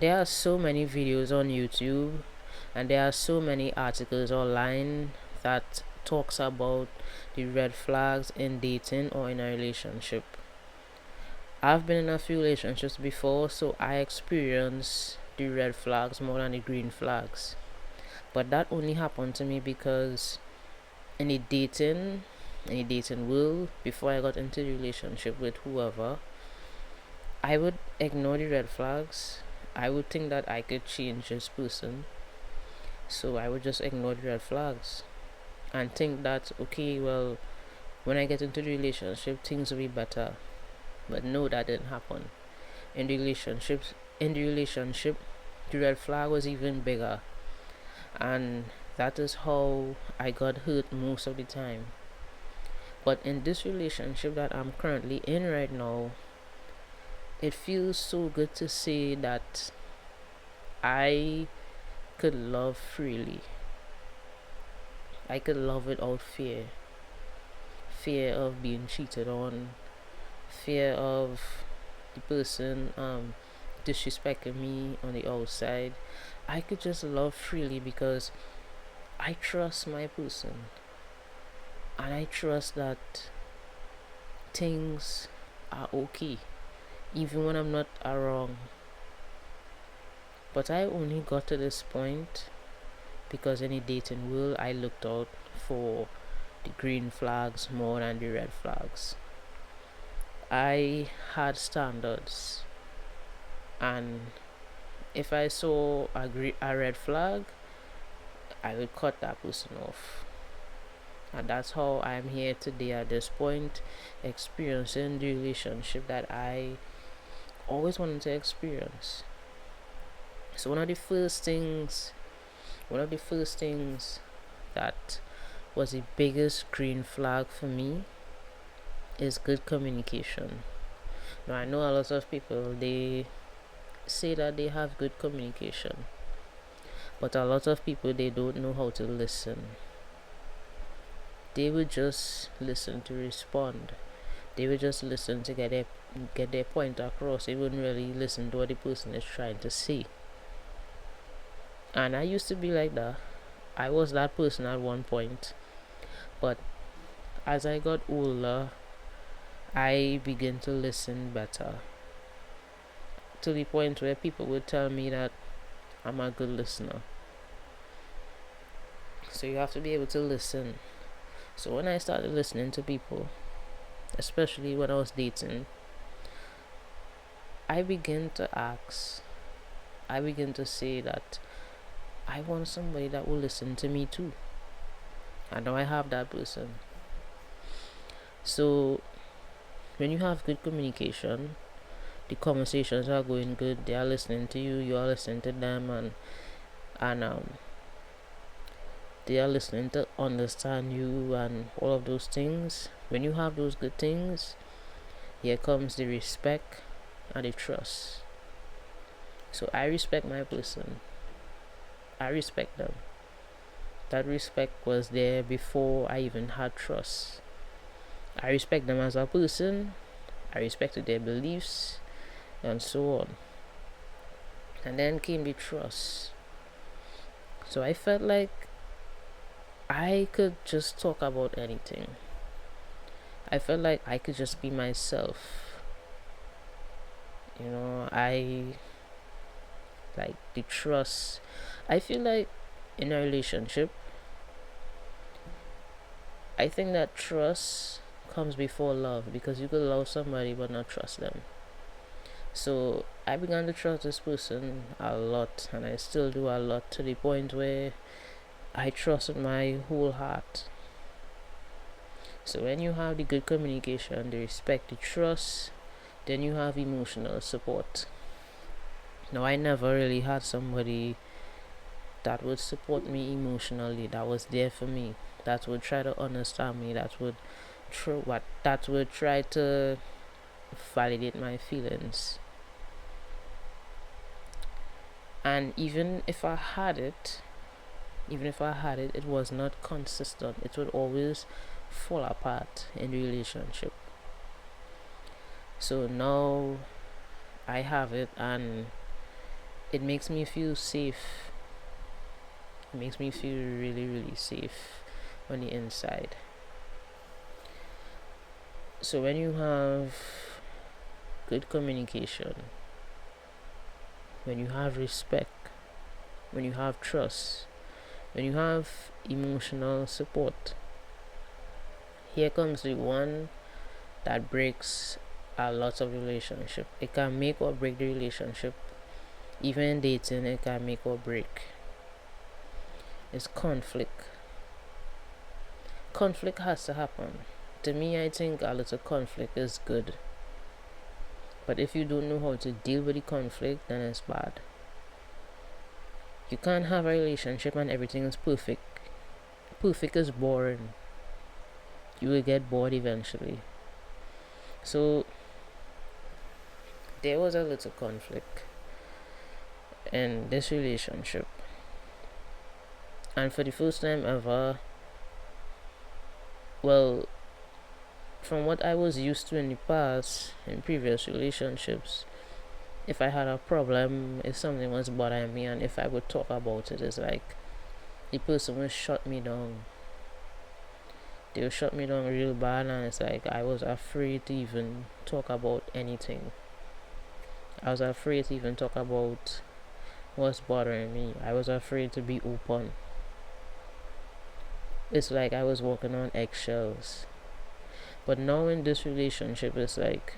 There are so many videos on YouTube and there are so many articles online that talks about the red flags in dating or in a relationship. I've been in a few relationships before, so I experience the red flags more than the green flags. But that only happened to me because in the dating world, before I got into the relationship with whoever, I would ignore the red flags. I would think that I could change this person, so I would just ignore the red flags and think that okay, well, when I get into the relationship, things will be better. But no, that didn't happen. In the relationships, in the relationship, the red flag was even bigger, and that is how I got hurt most of the time. But in this relationship that I'm currently in right now, it feels so good to say that I could love freely. I could love without fear. Fear of being cheated on, fear of the person disrespecting me on the outside. I could just love freely because I trust my person and I trust that things are okay even when I'm not wrong. But I only got to this point because in the dating world I looked out for the green flags more than the red flags. I had standards, and if I saw a red flag, I would cut that person off. And that's how I'm here today at this point, experiencing the relationship that I always wanted to experience. So one of the first things that was the biggest green flag for me is good communication. Now I know a lot of people, they say that they have good communication, but a lot of people, they don't know how to listen. They would just listen to respond. They would just listen to get their point across. They wouldn't really listen to what the person is trying to say. And I used to be like that. I was that person at one point. But as I got older, I began to listen better. To the point where people would tell me that I'm a good listener. So you have to be able to listen. So when I started listening to people, especially when I was dating, I began to ask, I began to say that I want somebody that will listen to me too. I know I have that person. So when you have good communication, the conversations are going good, they are listening to you, you are listening to them, and they are listening to understand you and all of those things. When you have those good things, here comes the respect and the trust. So I respect my person. I respect them. That respect was there before I even had trust. I respect them as a person. I respected their beliefs and so on. And then came the trust. So I felt like I could just talk about anything. I felt like I could just be myself. I like the trust. I feel like in a relationship, I think that trust comes before love, because you could love somebody but not trust them. So I began to trust this person a lot, and I still do a lot, to the point where I trust with my whole heart. So when you have the good communication, the respect, the trust, then you have emotional support. Now I never really had somebody that would support me emotionally, that was there for me, that would try to understand me, that would try to validate my feelings. And even if I had it, it was not consistent. It would always fall apart in the relationship. So now I have it, and it makes me feel safe. It makes me feel really, really safe on the inside. So when you have good communication, when you have respect, when you have trust, when you have emotional support, here comes the one that breaks a lot of relationship. It can make or break the relationship. Even dating, it can make or break. It's conflict. Conflict has to happen. To me, I think a little conflict is good. But if you don't know how to deal with the conflict, then it's bad. You can't have a relationship and everything is perfect. Perfect is boring. You will get bored eventually. So there was a little conflict in this relationship, and for the first time ever, well, from what I was used to in the past, in previous relationships, if I had a problem, if something was bothering me, and if I would talk about it, it's like the person would shut me down. They would shut me down real bad, and it's like I was afraid to even talk about anything. I was afraid to even talk about what's bothering me. I was afraid to be open. It's like I was walking on eggshells. But now in this relationship, it's like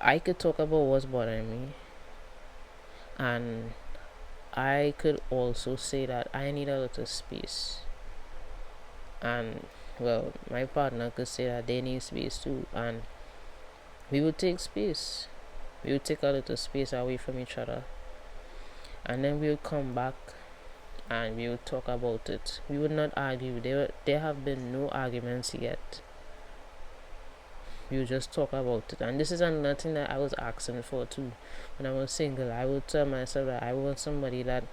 I could talk about what's bothering me, and I could also say that I need a little space. And well, my partner could say that they need space too, and we would take space. We would take a little space away from each other, and then we would come back and we would talk about it. We would not argue. There have been no arguments yet. We would just talk about it. And this is another thing that I was asking for too. When I was single, I would tell myself that I want somebody that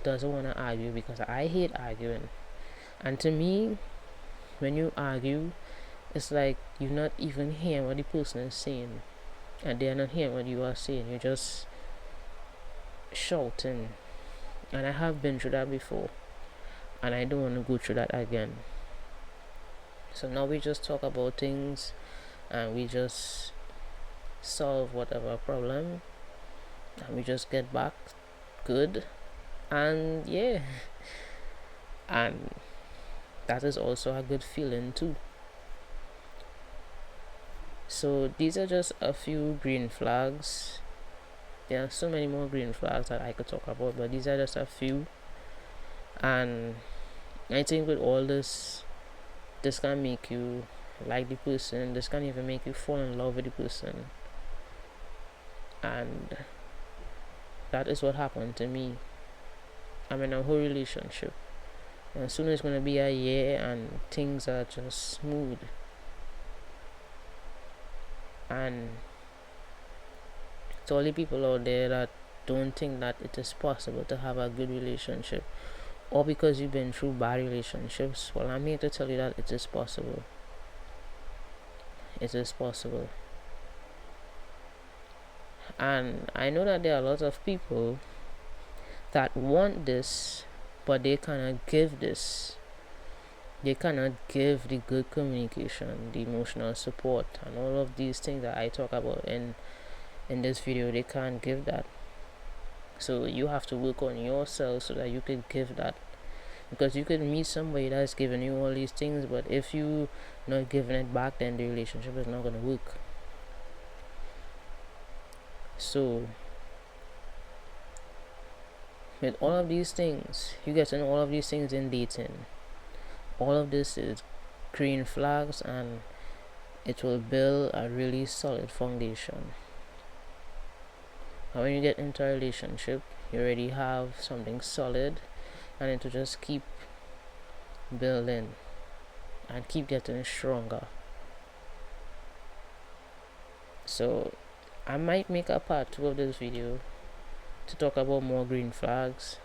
doesn't want to argue, because I hate arguing. And to me, when you argue, it's like you're not even hearing what the person is saying, and they're not hearing what you are saying. You're just shouting. And I have been through that before, and I don't want to go through that again. So now we just talk about things, and we just solve whatever problem, and we just get back good. And yeah, and that is also a good feeling too. So these are just a few green flags. There are so many more green flags that I could talk about, but these are just a few. And I think with all this can make you like the person. This can even make you fall in love with the person. And that is what happened to me. I'm in a whole relationship, and soon it's gonna be a year, and things are just smooth. And to all the people out there that don't think that it is possible to have a good relationship, or because you've been through bad relationships, well, I'm here to tell you that it is possible. It is possible. And I know that there are a lot of people that want this, but they cannot give this. They cannot give the good communication, the emotional support, and all of these things that I talk about in this video. They can't give that. So you have to work on yourself so that you can give that. Because you could meet somebody that's giving you all these things, but if you not giving it back, then the relationship is not going to work. So with all of these things, you get to know all of these things in dating. All of this is green flags, and it will build a really solid foundation. And when you get into a relationship, you already have something solid, and it will just keep building and keep getting stronger. So I might make a part 2 of this video to talk about more green flags,